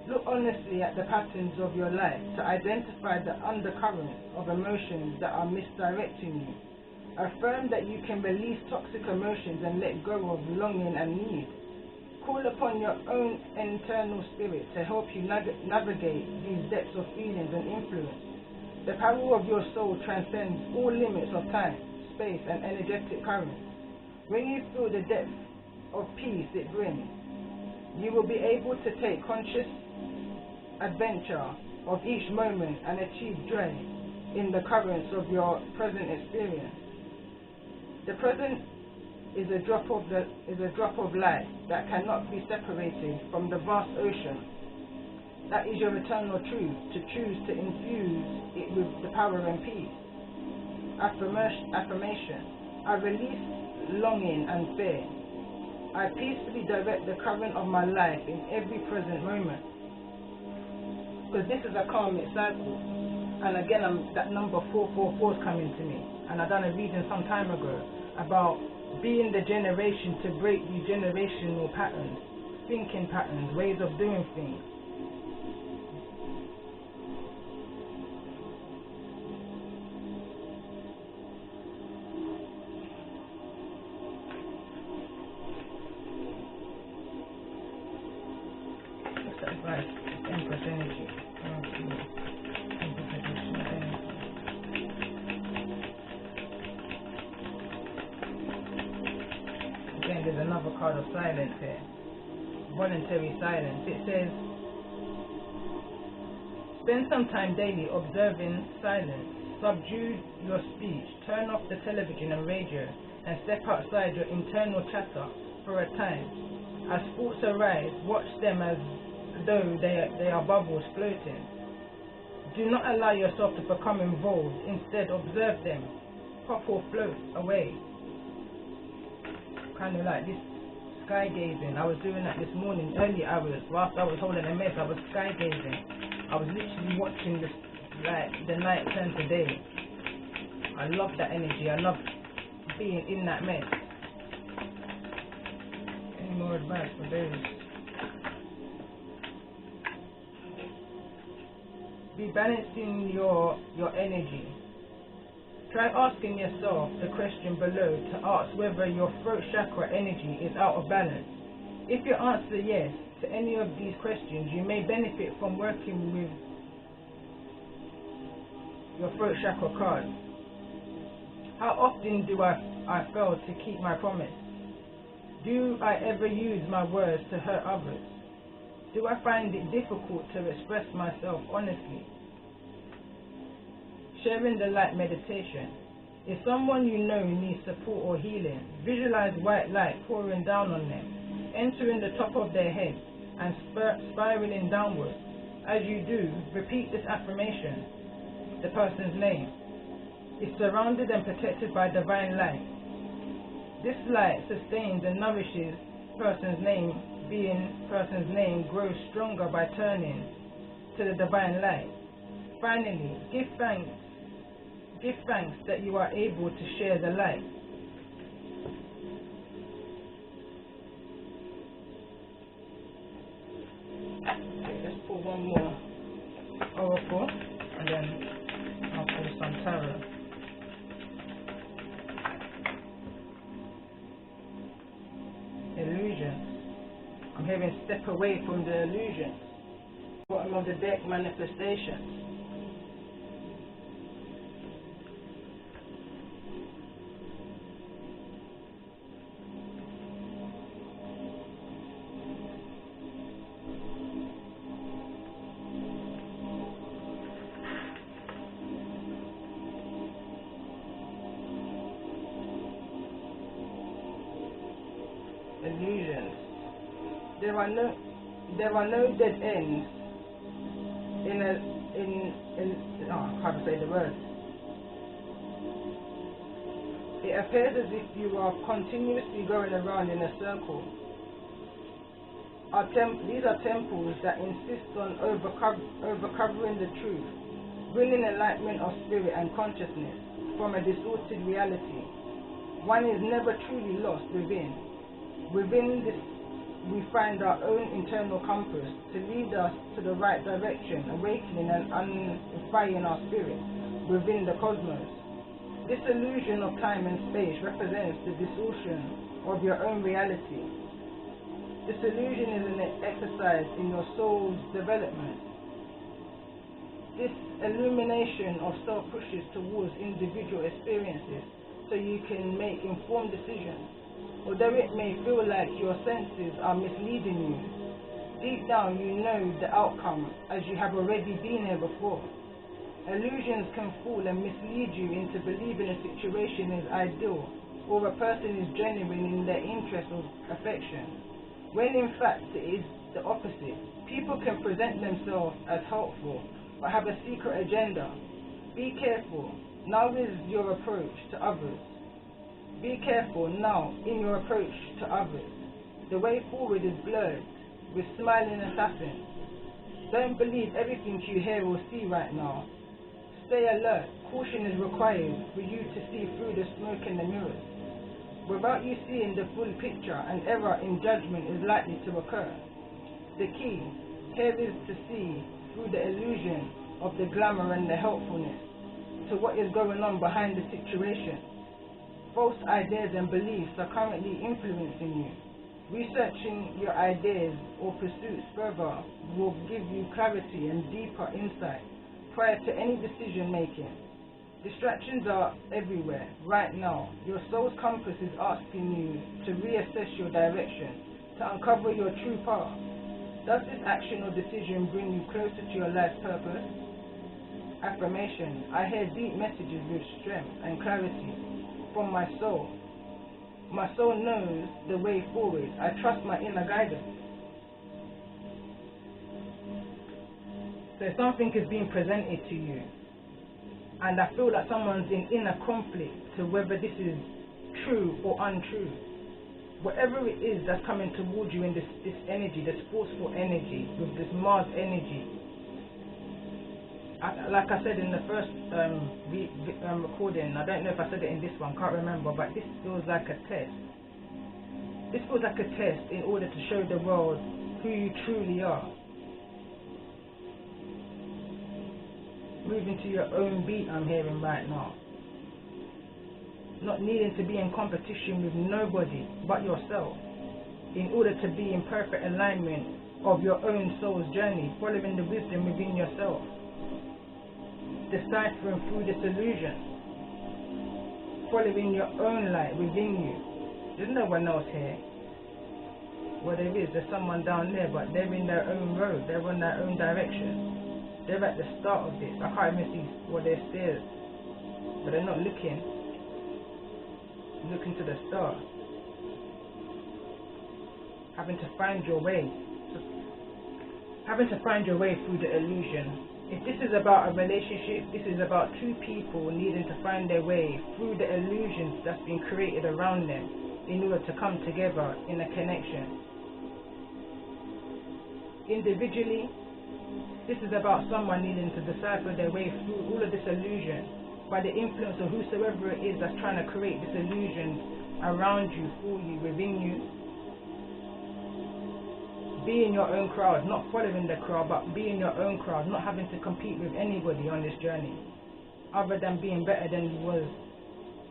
Look honestly at the patterns of your life to identify the undercurrents of emotions that are misdirecting you. Affirm that you can release toxic emotions and let go of longing and need. Call upon your own internal spirit to help you navigate these depths of feelings and influence. The power of your soul transcends all limits of time, space, and energetic currents. When you feel the depth of peace it brings, you will be able to take conscious adventure of each moment and achieve joy in the currents of your present experience. The present is a drop of light that cannot be separated from the vast ocean. That is your eternal truth, to choose to infuse it with the power and peace. Affirmation. I release longing and fear. I peacefully direct the current of my life in every present moment. Because this is a karmic cycle. And again, that number 444 is coming to me. And I done a reading some time ago about being the generation to break these generational patterns, thinking patterns, ways of doing things. What's that advice? Empress energy. Again, there's another card of silence here. Voluntary silence. It says, spend some time daily observing silence. Subdue your speech. Turn off the television and radio and step outside your internal chatter for a time. As thoughts arise, watch them as though they are bubbles floating. Do not allow yourself to become involved. Instead, observe them. Pop or float away. Kind of like this sky gazing. I was doing that this morning, early hours, whilst I was holding a mess. I was sky gazing. I was literally watching this, like the night turn to day. I love that energy. I love being in that mess. Any more advice for those? Be balancing your energy. Try asking yourself the question below to ask whether your throat chakra energy is out of balance. If you answer yes to any of these questions, you may benefit from working with your throat chakra card. How often do I fail to keep my promise? Do I ever use my words to hurt others? Do I find it difficult to express myself honestly? Sharing the light meditation. If someone you know needs support or healing, visualize white light pouring down on them, entering the top of their head and spiraling downwards. As you do, repeat this affirmation. The person's name is surrounded and protected by divine light. This light sustains and nourishes person's name, being person's name grows stronger by turning to the divine light. Finally, give thanks that you are able to share the light. Okay, let's pull one more oracle and then I'll pull some tarot. Illusions. I'm hearing step away from the illusions. Bottom of the deck, manifestations. Illusions. There are no dead ends how to say the word. It appears as if you are continuously going around in a circle. These are temples that insist on overcovering the truth, bringing enlightenment of spirit and consciousness from a distorted reality. One is never truly lost within. Within this, we find our own internal compass to lead us to the right direction, awakening and unifying our spirit within the cosmos. This illusion of time and space represents the distortion of your own reality. This illusion is an exercise in your soul's development. This illumination of self pushes towards individual experiences so you can make informed decisions. Although it may feel like your senses are misleading you, deep down you know the outcome as you have already been here before. Illusions can fool and mislead you into believing a situation is ideal or a person is genuine in their interest or affection, when in fact it is the opposite. People can present themselves as helpful but have a secret agenda. Be careful. Now is your approach to others. Be careful now in your approach to others. The way forward is blurred with smiling assassins. Don't believe everything you hear or see right now. Stay alert. Caution is required for you to see through the smoke in the mirrors. Without you seeing the full picture, an error in judgment is likely to occur. The key here is to see through the illusion of the glamour and the helpfulness to what is going on behind the situation. False ideas and beliefs are currently influencing you. Researching your ideas or pursuits further will give you clarity and deeper insight prior to any decision making. Distractions are everywhere right now. Your soul's compass is asking you to reassess your direction, to uncover your true path. Does this action or decision bring you closer to your life's purpose? Affirmation. I hear deep messages with strength and clarity from my soul. My soul knows the way forward. I trust my inner guidance. So something is being presented to you, and I feel that someone's in inner conflict to whether this is true or untrue. Whatever it is that's coming towards you in this energy, this forceful energy, with this Mars energy. Like I said in the first recording, I don't know if I said it in this one, can't remember, but this feels like a test. This feels like a test in order to show the world who you truly are. Moving to your own beat, I'm hearing right now. Not needing to be in competition with nobody but yourself in order to be in perfect alignment of your own soul's journey, following the wisdom within yourself. Deciphering through this illusion, following your own light within you. There's no one else here. Well, there is, there's someone down there, but they're in their own road, they're on their own direction. They're at the start of this. I can't even see what their stairs, but they're not looking to the start. Having to find your way through the illusion. If this is about a relationship, this is about two people needing to find their way through the illusions that's been created around them in order to come together in a connection. Individually, this is about someone needing to decipher their way through all of this illusion by the influence of whosoever it is that's trying to create this illusion around you, for you, within you. Be in your own crowd, not following the crowd, but be in your own crowd, not having to compete with anybody on this journey, other than being better than you was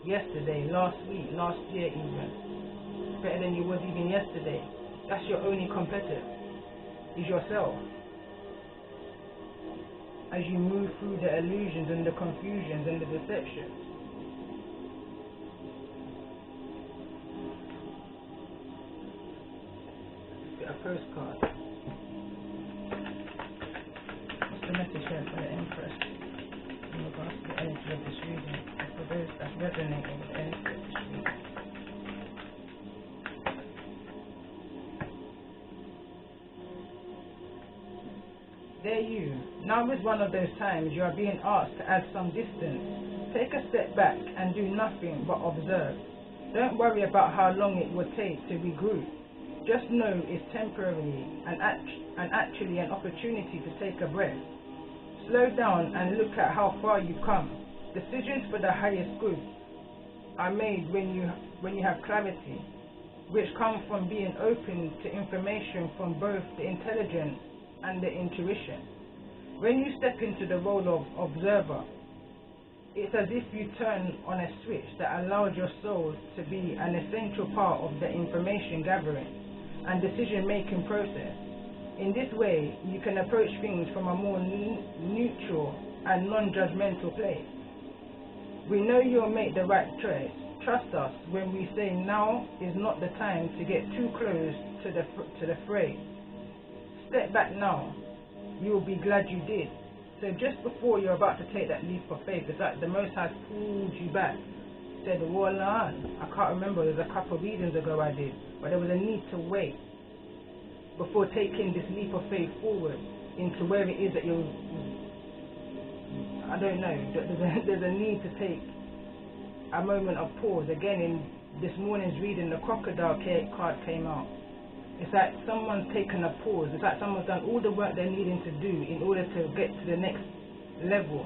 yesterday, last week, last year even. Better than you was even yesterday. That's your only competitor, is yourself. As you move through the illusions and the confusions and the deceptions. A postcard. What's the message here for the Empress in regards to the energy of this reading? For those that's resonating with the energy of this reading. There you. Now is one of those times you are being asked to add some distance. Take a step back and do nothing but observe. Don't worry about how long it will take to regroup. Just know it's temporary and actually an opportunity to take a breath. Slow down and look at how far you've come. Decisions for the highest good are made when you have clarity, which comes from being open to information from both the intelligence and the intuition. When you step into the role of observer, it's as if you turn on a switch that allows your soul to be an essential part of the information gathering and decision-making process. In this way, you can approach things from a more neutral and non-judgmental place. We know you'll make the right choice. Trust us when we say now is not the time to get too close to the fray. Step back now. You will be glad you did. So just before you're about to take that leap of faith, it's like the Most High pulled you back. Said, well, I can't remember, it was a couple of readings ago I did, but there was a need to wait before taking this leap of faith forward into where it is that you're, I don't know, there's a need to take a moment of pause. Again, in this morning's reading, the crocodile card came out. It's like someone's taken a pause. It's like someone's done all the work they're needing to do in order to get to the next level.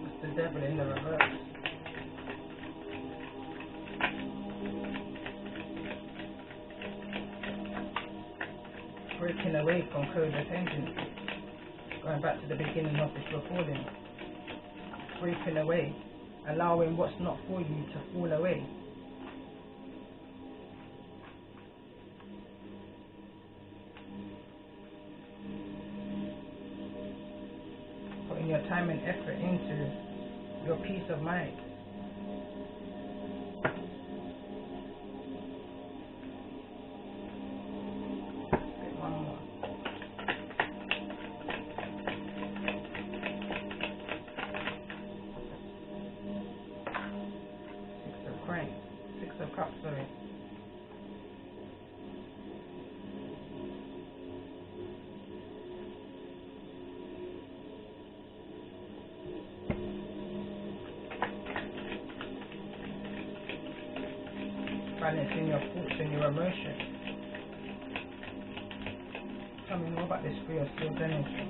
It's the devil in the reverse. Breaking away from codependency. Going back to the beginning of this recording. Breaking away. Allowing what's not for you to fall away. Putting your time and effort into your peace of mind. Six of Cups, sorry. Balancing your thoughts and your emotions. Tell me more about this Three of Swords energy.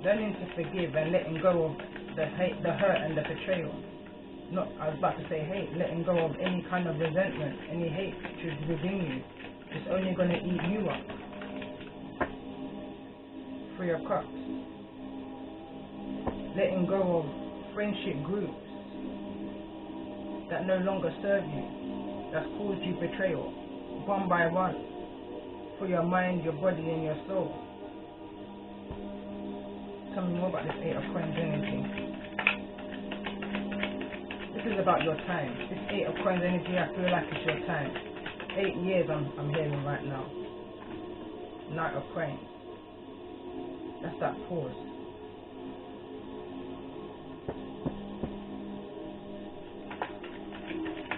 Learning to forgive and letting go of the hate, the hurt and the betrayal. Not, I was about to say hate, letting go of any kind of resentment, any hatred within you. It's only going to eat you up. Three of Cups. Letting go of friendship groups that no longer serve you, that's caused you betrayal, one by one, for your mind, your body and your soul. Tell me more about this Eight of Coins energy. This is about your time. This Eight of Coins energy, I feel like it's your time. 8 years I'm hearing right now. Knight of Coins. That's that pause.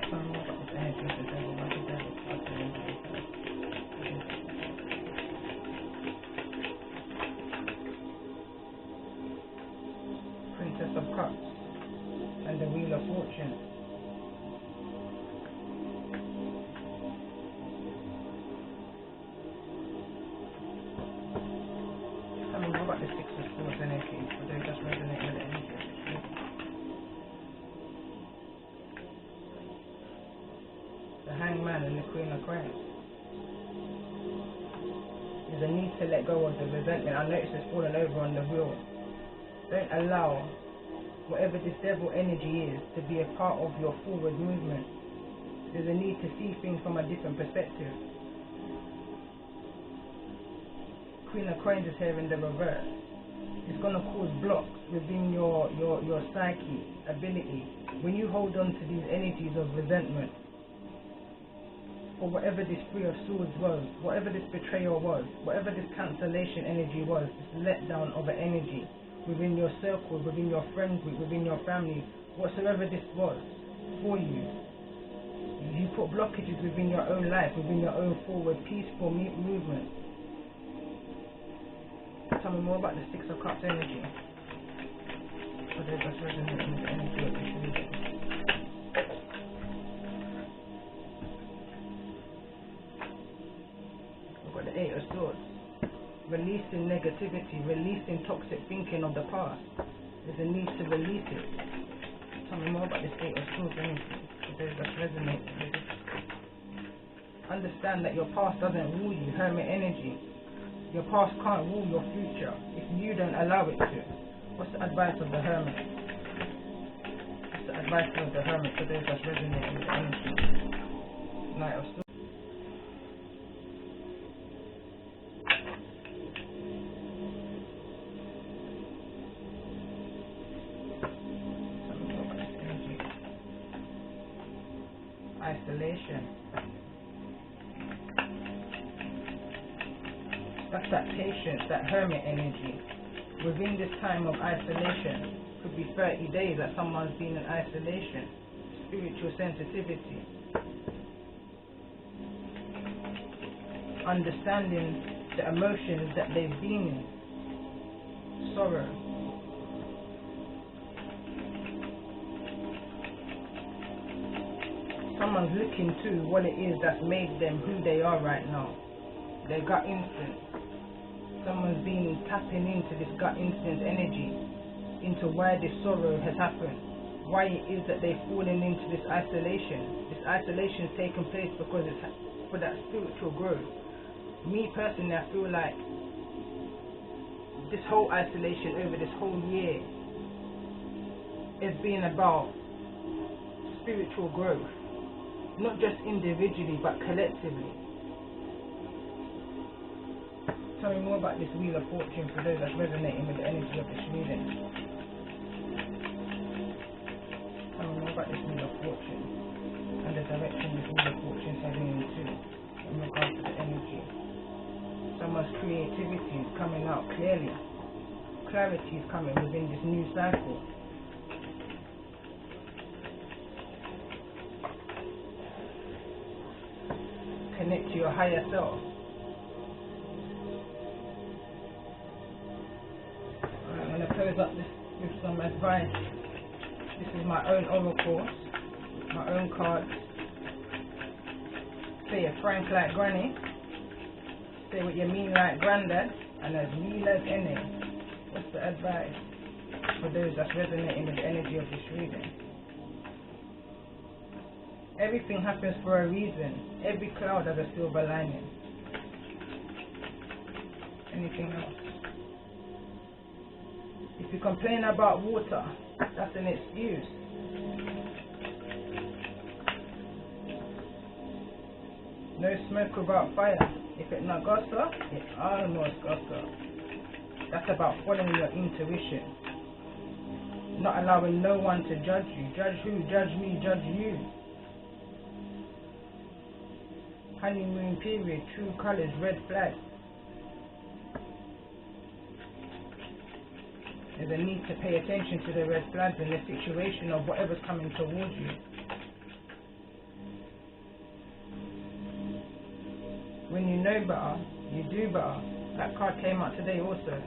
Tell me more about this energy of the devil. What the devil? Princess of Cups and the Wheel of Fortune. Tell me more about the Six of Swords energy, for those just resonating with the energy. The Hangman and the Queen of Coins. There's a need to let go of the resentment. I noticed it's fallen over on the wheel. Don't allow whatever this devil energy is to be a part of your forward movement. There's a need to see things from a different perspective. Queen of Coins is here in the reverse. It's going to cause blocks within your psyche, ability. When you hold on to these energies of resentment, for whatever this Three of Swords was, whatever this betrayal was, whatever this cancellation energy was, this letdown of an energy, within your circle, within your friend group, within your family, whatsoever this was for you, you put blockages within your own life, within your own forward peaceful movement. Tell me more about the Six of Cups energy. For those that's resonating with the energy of this reading. We've got the Eight of Swords. Releasing negativity, releasing toxic thinking of the past. There's a need to release it. Tell me more about this Eight of Swords energy, for those that resonate with it. Understand that your past doesn't rule you, hermit energy. Your past can't rule your future if you don't allow it to. What's the advice of the hermit? What's the advice of the hermit for those that resonate with the energy? Knight of Swords. Isolation. That's that patience, that hermit energy. Within this time of isolation, could be 30 days that someone's been in isolation. Spiritual sensitivity. Understanding the emotions that they've been in. sorrow. Someone's looking to what it is that's made them who they are right now. Their gut instinct. Someone's been tapping into this gut instinct energy, into why this sorrow has happened, why it is that they've fallen into this isolation. This isolation has taken place because it's for that spiritual growth. Me personally, I feel like this whole isolation over this whole year has been about spiritual growth, not just individually but collectively. Tell me more about this Wheel of Fortune for those that's resonating with the energy of this reading. Tell me more about this Wheel of Fortune and the direction this Wheel of Fortune is heading into in regards to the energy. Someone's creativity is coming out clearly. Clarity is coming within this new cycle. Connect to your higher self. I'm going to close up this with some advice. This is my own oracle, my own cards. Say a frank like granny. Say what you mean like granddad. And as real as any. What's the advice for those that's resonating with the energy of this reading? Everything happens for a reason. Every cloud has a silver lining. Anything else? If you complain about water, that's an excuse. No smoke without fire. If it's not gossip, it's almost gossip. That's about following your intuition. Not allowing no one to judge you. Judge who? Judge me, judge you. Honeymoon period, true colors, red flag. There's a need to pay attention to the red flags in the situation of whatever's coming towards you. When you know better, you do better. That card came out today also.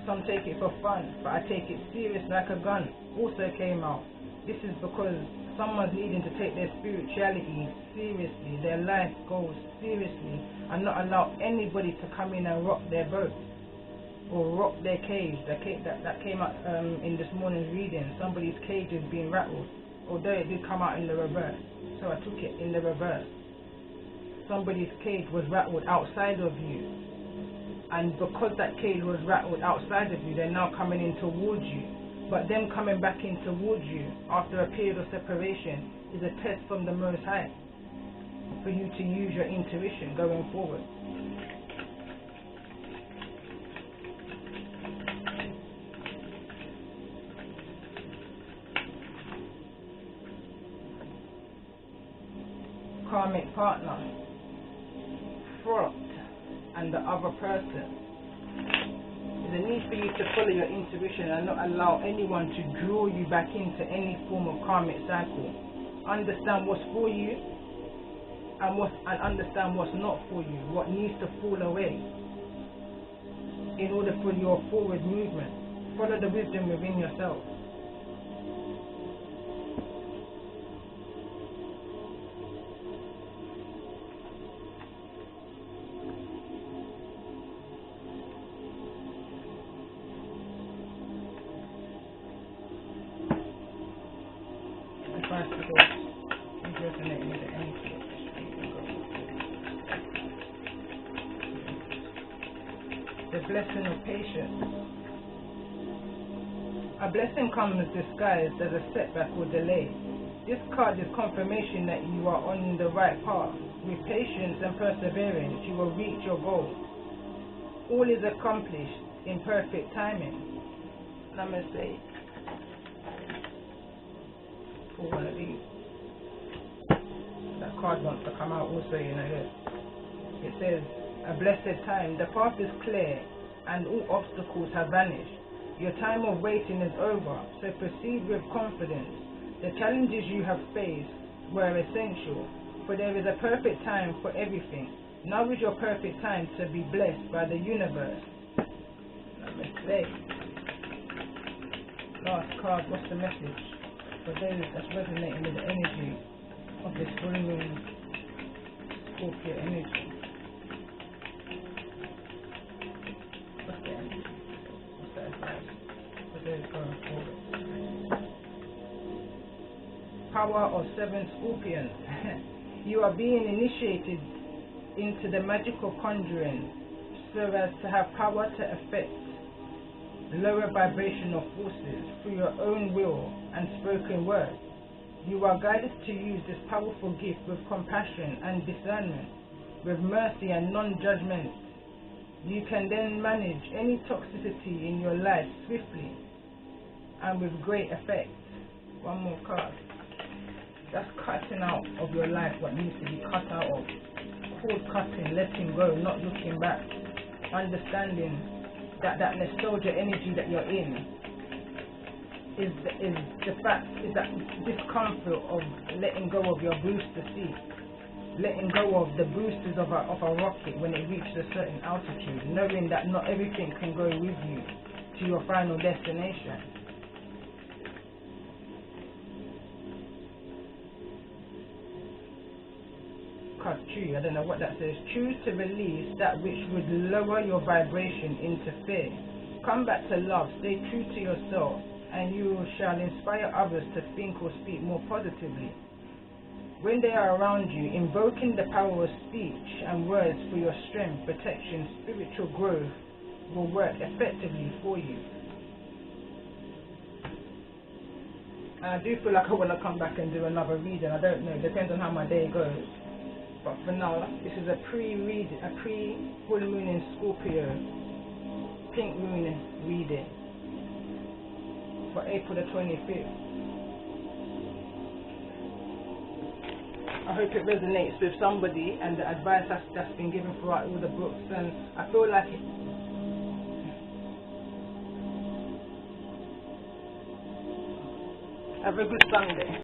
Some take it for fun, but I take it serious like a gun. Also came out. This is because someone's needing to take their spirituality seriously, their life goals seriously, and not allow anybody to come in and rock their boat or rock their cage. That came out in this morning's reading. Somebody's cage is being rattled, although it did come out in the reverse, so I took it in the reverse. Somebody's cage was rattled outside of you, and because that cage was rattled outside of you, they're now coming in towards you. But them coming back in towards you after a period of separation is a test from the Most High for you to use your intuition going forward. Karmic partner, fraught, and the other person. There's a need for you to follow your intuition and not allow anyone to draw you back into any form of karmic cycle. Understand what's for you and understand what's not for you, what needs to fall away in order for your forward movement. Follow the wisdom within yourself. The blessing of patience. A blessing comes disguised as a setback or delay. This card is confirmation that you are on the right path. With patience and perseverance, you will reach your goal. All is accomplished in perfect timing. Namaste. For one of these. That card wants to come out also, you know. It says, a blessed time. The path is clear and all obstacles have vanished. Your time of waiting is over, so proceed with confidence. The challenges you have faced were essential, for there is a perfect time for everything. Now is your perfect time to be blessed by the universe. Mistake. Last card, what's the message for those that's resonating with the energy of this full moon Scorpio energy? What's the energy? What's the advice for those going forward? Power of 7 Scorpions. You are being initiated into the magical conjuring so as to have power to affect lower vibrational forces through your own will and spoken word. You are guided to use this powerful gift with compassion and discernment, with mercy and non-judgment. You can then manage any toxicity in your life swiftly and with great effect. One more card. That's cutting out of your life what needs to be cut out of. Cord cutting, letting go, not looking back. Understanding that nostalgia energy that you're in is that discomfort of letting go of your booster seat, letting go of the boosters of a rocket when it reaches a certain altitude, knowing that not everything can go with you to your final destination. I don't know what that says. Choose to release that which would lower your vibration into fear. Come back to love, stay true to yourself, and you shall inspire others to think or speak more positively. When they are around you, invoking the power of speech and words for your strength, protection, spiritual growth will work effectively for you. And I do feel like I want to come back and do another reading. I don't know, it depends on how my day goes. But for now, this is a pre-full moon in Scorpio, pink moon reading for April the 25th. I hope it resonates with somebody and the advice that's been given throughout all the books. And I feel like have a good Sunday.